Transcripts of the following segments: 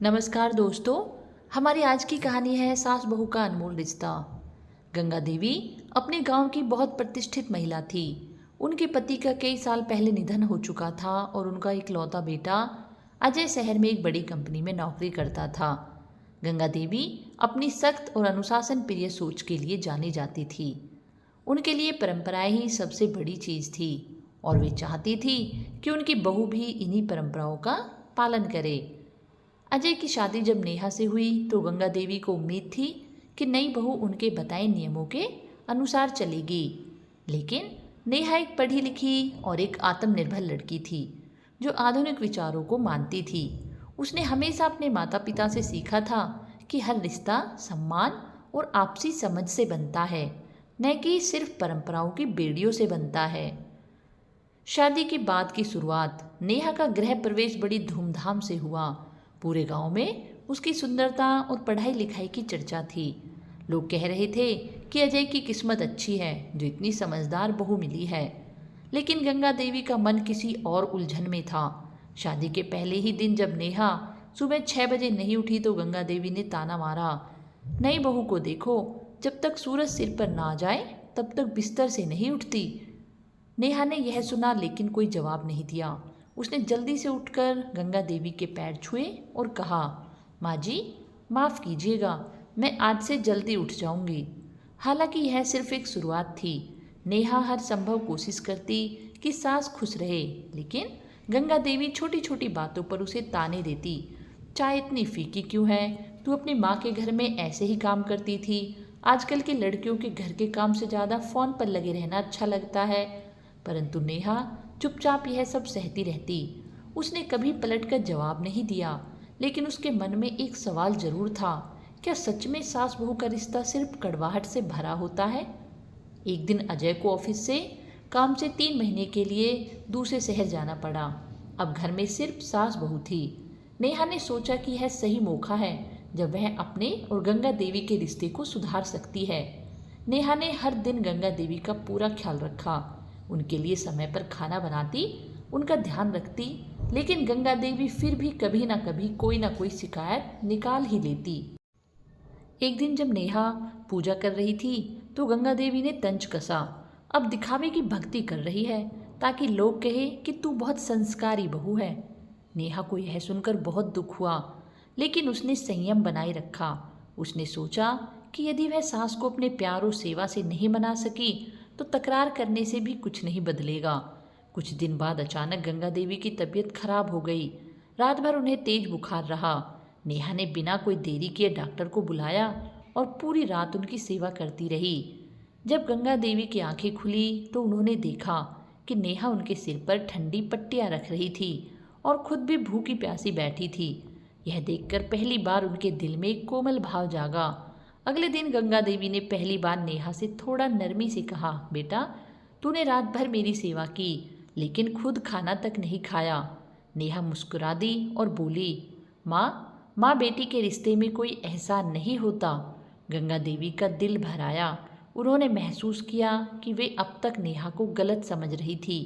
नमस्कार दोस्तों। हमारी आज की कहानी है सास बहू का अनमोल रिश्ता। गंगा देवी अपने गांव की बहुत प्रतिष्ठित महिला थी। उनके पति का कई साल पहले निधन हो चुका था और उनका इकलौता बेटा अजय शहर में एक बड़ी कंपनी में नौकरी करता था। गंगा देवी अपनी सख्त और अनुशासन प्रिय सोच के लिए जानी जाती थी। उनके लिए परंपराएं ही सबसे बड़ी चीज़ थी और वे चाहती थी कि उनकी बहू भी इन्हीं परंपराओं का पालन करे। अजय की शादी जब नेहा से हुई तो गंगा देवी को उम्मीद थी कि नई बहू उनके बताए नियमों के अनुसार चलेगी। लेकिन नेहा एक पढ़ी लिखी और एक आत्मनिर्भर लड़की थी जो आधुनिक विचारों को मानती थी। उसने हमेशा अपने माता पिता से सीखा था कि हर रिश्ता सम्मान और आपसी समझ से बनता है, न कि सिर्फ परंपराओं की बेड़ियों से बनता है। शादी के बाद की शुरुआत नेहा का गृह प्रवेश बड़ी धूमधाम से हुआ। पूरे गांव में उसकी सुंदरता और पढ़ाई लिखाई की चर्चा थी। लोग कह रहे थे कि अजय की किस्मत अच्छी है जो इतनी समझदार बहू मिली है। लेकिन गंगा देवी का मन किसी और उलझन में था। शादी के पहले ही दिन जब नेहा सुबह 6 बजे नहीं उठी तो गंगा देवी ने ताना मारा, नई बहू को देखो, जब तक सूरज सिर पर ना आ जाए तब तक बिस्तर से नहीं उठती। नेहा ने यह सुना लेकिन कोई जवाब नहीं दिया। उसने जल्दी से उठकर गंगा देवी के पैर छुए और कहा, माँ जी माफ़ कीजिएगा, मैं आज से जल्दी उठ जाऊंगी। हालांकि यह सिर्फ एक शुरुआत थी। नेहा हर संभव कोशिश करती कि सास खुश रहे, लेकिन गंगा देवी छोटी छोटी बातों पर उसे ताने देती। चाय इतनी फीकी क्यों है? तू अपनी माँ के घर में ऐसे ही काम करती थी। आजकल की लड़कियों के घर के काम से ज़्यादा फ़ोन पर लगे रहना अच्छा लगता है। परंतु नेहा चुपचाप यह सब सहती रहती। उसने कभी पलटकर जवाब नहीं दिया, लेकिन उसके मन में एक सवाल जरूर था, क्या सच में सास बहू का रिश्ता सिर्फ कड़वाहट से भरा होता है? एक दिन अजय को ऑफिस से काम से 3 महीने के लिए दूसरे शहर जाना पड़ा। अब घर में सिर्फ सास बहू थी। नेहा ने सोचा कि यह सही मौका है जब वह अपने और गंगा देवी के रिश्ते को सुधार सकती है। नेहा ने हर दिन गंगा देवी का पूरा ख्याल रखा, उनके लिए समय पर खाना बनाती, उनका ध्यान रखती। लेकिन गंगा देवी फिर भी कभी ना कभी कोई ना कोई शिकायत निकाल ही लेती। एक दिन जब नेहा पूजा कर रही थी तो गंगा देवी ने तंज कसा, अब दिखावे की भक्ति कर रही है ताकि लोग कहे कि तू बहुत संस्कारी बहू है। नेहा को यह सुनकर बहुत दुख हुआ, लेकिन उसने संयम बनाए रखा। उसने सोचा कि यदि वह सास को अपने प्यार और सेवा से नहीं मना सकी तो तकरार करने से भी कुछ नहीं बदलेगा। कुछ दिन बाद अचानक गंगा देवी की तबीयत खराब हो गई। रात भर उन्हें तेज बुखार रहा। नेहा ने बिना कोई देरी किए डॉक्टर को बुलाया और पूरी रात उनकी सेवा करती रही। जब गंगा देवी की आंखें खुली तो उन्होंने देखा कि नेहा उनके सिर पर ठंडी पट्टियां रख रही थी और खुद भी भूखी प्यासी बैठी थी। यह देखकर पहली बार उनके दिल में एक कोमल भाव जागा। अगले दिन गंगा देवी ने पहली बार नेहा से थोड़ा नरमी से कहा, बेटा तूने रात भर मेरी सेवा की लेकिन खुद खाना तक नहीं खाया। नेहा मुस्कुरा दी और बोली, माँ बेटी के रिश्ते में कोई एहसान नहीं होता। गंगा देवी का दिल भर आया। उन्होंने महसूस किया कि वे अब तक नेहा को गलत समझ रही थी।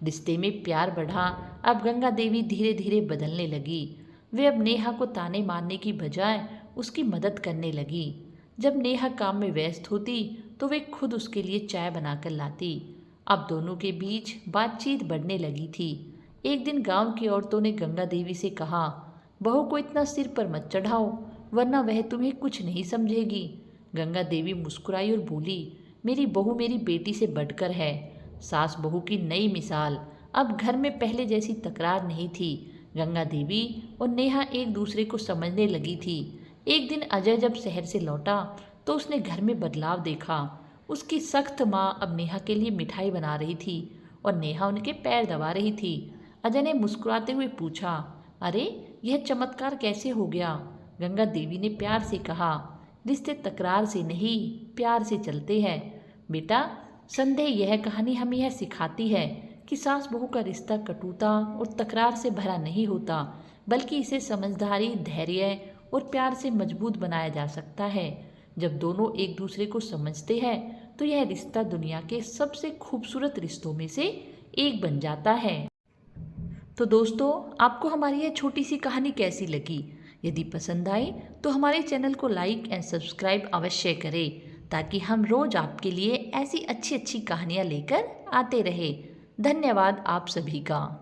रिश्ते में प्यार बढ़ा। अब गंगा देवी धीरे धीरे बदलने लगी। वे अब नेहा को ताने मारने की बजाय उसकी मदद करने लगी। जब नेहा काम में व्यस्त होती तो वे खुद उसके लिए चाय बनाकर लाती। अब दोनों के बीच बातचीत बढ़ने लगी थी। एक दिन गांव की औरतों ने गंगा देवी से कहा, बहू को इतना सिर पर मत चढ़ाओ वरना वह तुम्हें कुछ नहीं समझेगी। गंगा देवी मुस्कुराई और बोली, मेरी बहू मेरी बेटी से बढ़कर है। सास बहू की नई मिसाल। अब घर में पहले जैसी तकरार नहीं थी। गंगा देवी और नेहा एक दूसरे को समझने लगी थी। एक दिन अजय जब शहर से लौटा तो उसने घर में बदलाव देखा। उसकी सख्त माँ अब नेहा के लिए मिठाई बना रही थी और नेहा उनके पैर दबा रही थी। अजय ने मुस्कुराते हुए पूछा, अरे यह चमत्कार कैसे हो गया? गंगा देवी ने प्यार से कहा, रिश्ते तकरार से नहीं प्यार से चलते हैं। बेटा संदेह यह कहानी हमें यह सिखाती है कि सास बहू का रिश्ता कटुता और तकरार से भरा नहीं होता, बल्कि इसे समझदारी, धैर्य और प्यार से मजबूत बनाया जा सकता है। जब दोनों एक दूसरे को समझते हैं तो यह रिश्ता दुनिया के सबसे खूबसूरत रिश्तों में से एक बन जाता है। तो दोस्तों, आपको हमारी यह छोटी सी कहानी कैसी लगी? यदि पसंद आए तो हमारे चैनल को लाइक एंड सब्सक्राइब अवश्य करें ताकि हम रोज आपके लिए ऐसी अच्छी अच्छी कहानियाँ लेकर आते रहे। धन्यवाद आप सभी का।